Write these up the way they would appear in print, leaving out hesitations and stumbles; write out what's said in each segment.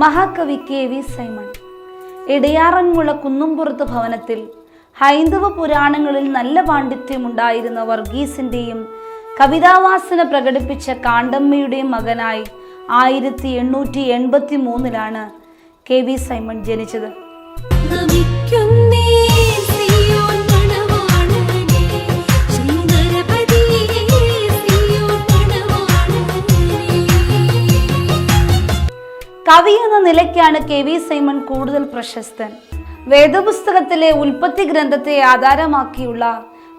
മഹാകവി KV Simon Edayaranmula Kunnumpurathu ഭവനത്തിൽ ഹൈന്ദവ പുരാണങ്ങളിൽ നല്ല പാണ്ഡിത്യമുണ്ടായിരുന്ന വർഗീസിന്റെയും കവിതാവാസന പ്രകടിപ്പിച്ച കാണ്ടമ്മയുടെയും മകനായി 1883 KV സൈമൺ ജനിച്ചത്. കവി എന്ന നിലയ്ക്കാണ് KV സൈമൺ കൂടുതൽ പ്രശസ്തൻ. വേദപുസ്തകത്തിലെ ഉൽപ്പത്തി ഗ്രന്ഥത്തെ ആധാരമാക്കിയുള്ള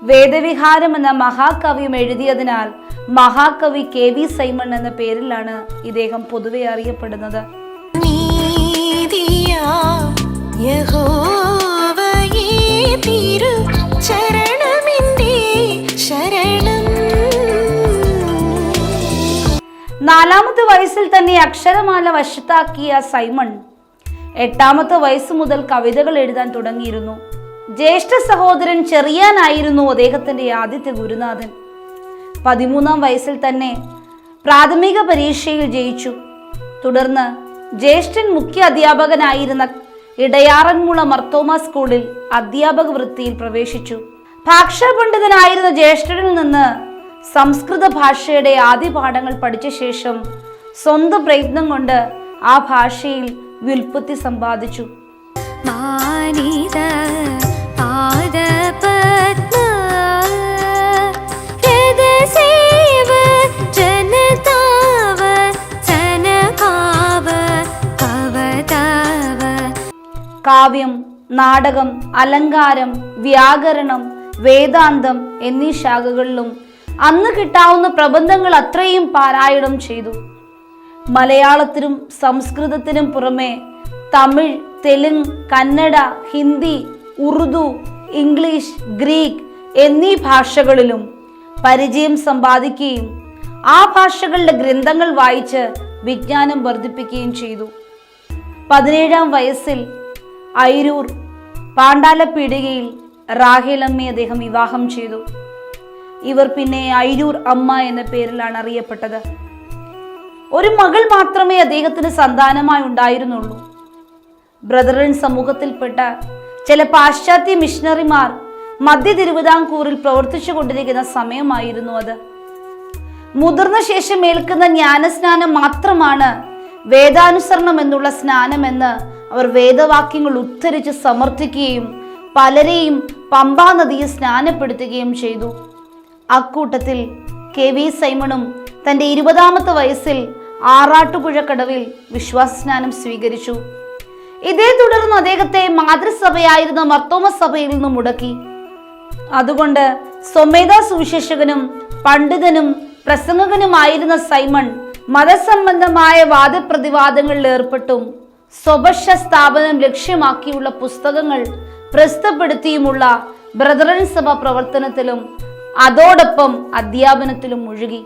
വേദവിഹാരം എന്ന മഹാകാവ്യം എഴുതിയതിനാൽ മഹാകവി KV സൈമൺ എന്ന പേരിലാണ് ഇദ്ദേഹം പൊതുവെ അറിയപ്പെടുന്നത്. നാലാമത്തെ വയസ്സിൽ തന്നെ അക്ഷരമാല വശത്താക്കിയ സൈമൺ 8ാമത്തെ വയസ്സ് മുതൽ കവിതകൾ എഴുതാൻ തുടങ്ങിയിരുന്നു. ജ്യേഷ്ഠ സഹോദരൻ ചെറിയാനായിരുന്നു അദ്ദേഹത്തിന്റെ ആദ്യത്തെ ഗുരുനാഥൻ. 13ാം വയസ്സിൽ തന്നെ പ്രാഥമിക പരീക്ഷയിൽ ജയിച്ചു. തുടർന്ന് ജ്യേഷ്ഠൻ മുഖ്യ അധ്യാപകനായിരുന്ന ഇടയാറന്മുള മർത്തോമ സ്കൂളിൽ അധ്യാപക വൃത്തിയിൽ പ്രവേശിച്ചു. ഭാഷാ പണ്ഡിതനായിരുന്ന ജ്യേഷ്ഠനിൽ നിന്ന് സംസ്കൃത ഭാഷയുടെ ആദ്യ പാഠങ്ങൾ പഠിച്ച ശേഷം സ്വന്തം പ്രയത്നം കൊണ്ട് ആ ഭാഷയിൽ വ്യുൽപ്പത്തി സമ്പാദിച്ചു. കാവ്യം, നാടകം, അലങ്കാരം, വ്യാകരണം, വേദാന്തം എന്നീ ശാഖകളിലും അന്ന് കിട്ടാവുന്ന പ്രബന്ധങ്ങൾ അത്രയും പാരായണം ചെയ്തു. മലയാളത്തിനും സംസ്കൃതത്തിനും പുറമെ തമിഴ്, തെലുങ്ക്, കന്നഡ, ഹിന്ദി, ഉറുദു, ഇംഗ്ലീഷ്, ഗ്രീക്ക് എന്നീ ഭാഷകളിലും പരിചയം സമ്പാദിക്കുകയും ആ ഭാഷകളുടെ ഗ്രന്ഥങ്ങൾ വായിച്ച് വിജ്ഞാനം വർദ്ധിപ്പിക്കുകയും ചെയ്തു. 17ാം വയസ്സിൽ അയിരൂർ പാണ്ടാലപ്പീടികയിൽ റാഹേലമ്മയെ അദ്ദേഹം വിവാഹം ചെയ്തു. ഇവർ പിന്നെ അയിരൂർ അമ്മ എന്ന പേരിലാണ് അറിയപ്പെട്ടത്. ഒരു മകൾ മാത്രമേ അദ്ദേഹത്തിന് സന്താനമായി ഉണ്ടായിരുന്നുള്ളൂ. ബ്രദറൻ സമൂഹത്തിൽപ്പെട്ട ചില പാശ്ചാത്യ മിഷണറിമാർ മധ്യ തിരുവിതാംകൂറിൽ പ്രവർത്തിച്ചു കൊണ്ടിരിക്കുന്ന സമയമായിരുന്നു അത്. മുതിർന്ന ശേഷം ഏൽക്കുന്ന ജ്ഞാനസ്നാനം മാത്രമാണ് വേദാനുസരണം എന്നുള്ള സ്നാനമെന്ന് അവർ വേദവാക്യങ്ങൾ ഉദ്ധരിച്ച് സമർത്ഥിക്കുകയും പലരെയും പമ്പാ നദിയെ സ്നാനപ്പെടുത്തുകയും ചെയ്തു. അക്കൂട്ടത്തിൽ KV സൈമണും തൻ്റെ 20ാമത്തെ വയസ്സിൽ ആറാട്ടുപുഴക്കടവിൽ വിശ്വാസസ്നാനം സ്വീകരിച്ചു. ഇതേ തുടർന്ന് അദ്ദേഹത്തെ മാതൃസഭയായിരുന്ന മർത്തോമ സഭയിൽ നിന്നും മുടക്കി. അതുകൊണ്ട് സ്വമേധാ സുവിശേഷകനും പണ്ഡിതനും പ്രസംഗകനുമായിരുന്ന സൈമൺ മതസംബന്ധമായ വാദപ്രതിവാദങ്ങളിൽ ഏർപ്പെട്ടും സ്വപക്ഷ സ്ഥാപനം ലക്ഷ്യമാക്കിയുള്ള പുസ്തകങ്ങൾ പ്രസിദ്ധപ്പെടുത്തിയുമുള്ള ബ്രദറൻ സഭ പ്രവർത്തനത്തിലും അതോടൊപ്പം അധ്യാപനത്തിലും മുഴുകി.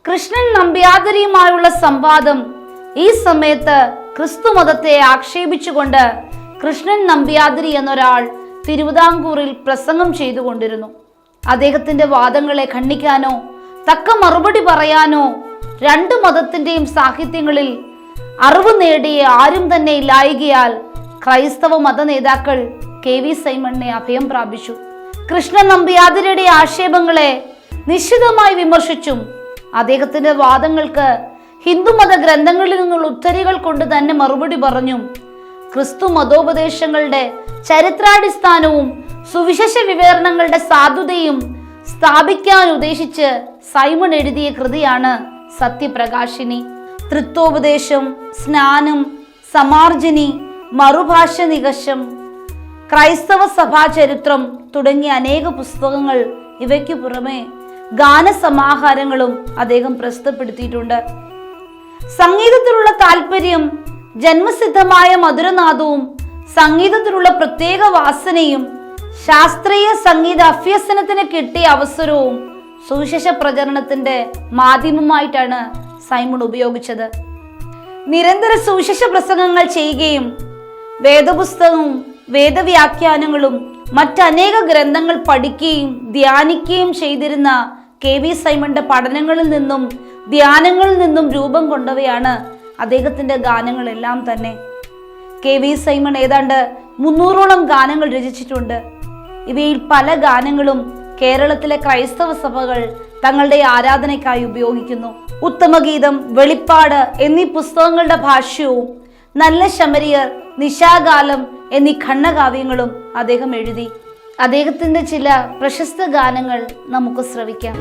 കൃഷ്ണൻ നമ്പ്യാതിരിയുമായുള്ള സംവാദം ഈ സമയത്ത് ക്രിസ്തു മതത്തെ ആക്ഷേപിച്ചുകൊണ്ട് കൃഷ്ണൻ നമ്പ്യാതിരി എന്നൊരാൾ തിരുവിതാംകൂറിൽ പ്രസംഗം ചെയ്തുകൊണ്ടിരുന്നു. അദ്ദേഹത്തിന്റെ വാദങ്ങളെ ഖണ്ഡിക്കാനോ തക്ക മറുപടി പറയാനോ രണ്ടു മതത്തിന്റെയും സാഹിത്യങ്ങളിൽ അറിവ് നേടിയ ആരും തന്നെ ഇല്ലായകയാൽ ക്രൈസ്തവ മത നേതാക്കൾ KV സൈമണിനെ അഭയം പ്രാപിച്ചു. കൃഷ്ണൻ നമ്പ്യാതിരിയുടെ ആക്ഷേപങ്ങളെ നിശ്ചിതമായി വിമർശിച്ചും അദ്ദേഹത്തിന്റെ വാദങ്ങൾക്ക് ഹിന്ദുമത ഗ്രന്ഥങ്ങളിൽ നിന്നുള്ള ഉദ്ധരികൾ കൊണ്ട് തന്നെ മറുപടി പറഞ്ഞും ക്രിസ്തു മതോപദേശങ്ങളുടെ ചരിത്രാടിസ്ഥാനവും സുവിശേഷ വിവരണങ്ങളുടെ സാധുതയും സ്ഥാപിക്കാൻ ഉദ്ദേശിച്ച് സൈമൺ എഴുതിയ കൃതിയാണ് സത്യപ്രകാശിനി. തൃത്വോപദേശം, സ്നാനം, സമാർജനി, മറുഭാഷ നികഷം, ക്രൈസ്തവ സഭാ ചരിത്രം തുടങ്ങിയ അനേക പുസ്തകങ്ങൾ, ഇവയ്ക്കു പുറമെ ഗാനസമാഹാരങ്ങളും അദ്ദേഹം പ്രസിദ്ധപ്പെടുത്തിയിട്ടുണ്ട്. സംഗീതത്തിലുള്ള താല്പര്യം, ജന്മസിദ്ധമായ മധുരനാദവും സംഗീതത്തിലുള്ള പ്രത്യേക വാസനയും ശാസ്ത്രീയ സംഗീത അഭ്യസനത്തിന് കിട്ടിയ അവസരവും സുവിശേഷ പ്രചരണത്തിന്റെ മാധ്യമമായിട്ടാണ് സൈമൺ ഉപയോഗിച്ചത്. നിരന്തര സുവിശേഷ പ്രസംഗങ്ങൾ ചെയ്യുകയും വേദപുസ്തകവും വേദവ്യാഖ്യാനങ്ങളും മറ്റനേക ഗ്രന്ഥങ്ങൾ പഠിക്കുകയും ധ്യാനിക്കുകയും ചെയ്തിരുന്ന KV സൈമന്റെ പഠനങ്ങളിൽ നിന്നും ധ്യാനങ്ങളിൽ നിന്നും രൂപം കൊണ്ടവയാണ് അദ്ദേഹത്തിന്റെ ഗാനങ്ങളെല്ലാം തന്നെ. KV സൈമൺ ഏതാണ്ട് 300ഓളം ഗാനങ്ങൾ രചിച്ചിട്ടുണ്ട്. ഇവയിൽ പല ഗാനങ്ങളും കേരളത്തിലെ ക്രൈസ്തവ സഭകൾ തങ്ങളുടെ ആരാധനയ്ക്കായി ഉപയോഗിക്കുന്നു. ഉത്തമഗീതം, വെളിപ്പാട് എന്നീ പുസ്തകങ്ങളുടെ ഭാഷ്യവും നല്ല ശമരിയർ, നിശാകാലം എന്നീ ഖണ്ഡകാവ്യങ്ങളും അദ്ദേഹം എഴുതി. അദ്ദേഹത്തിന്റെ ചില പ്രശസ്ത ഗാനങ്ങൾ നമുക്ക് ശ്രവിക്കാം.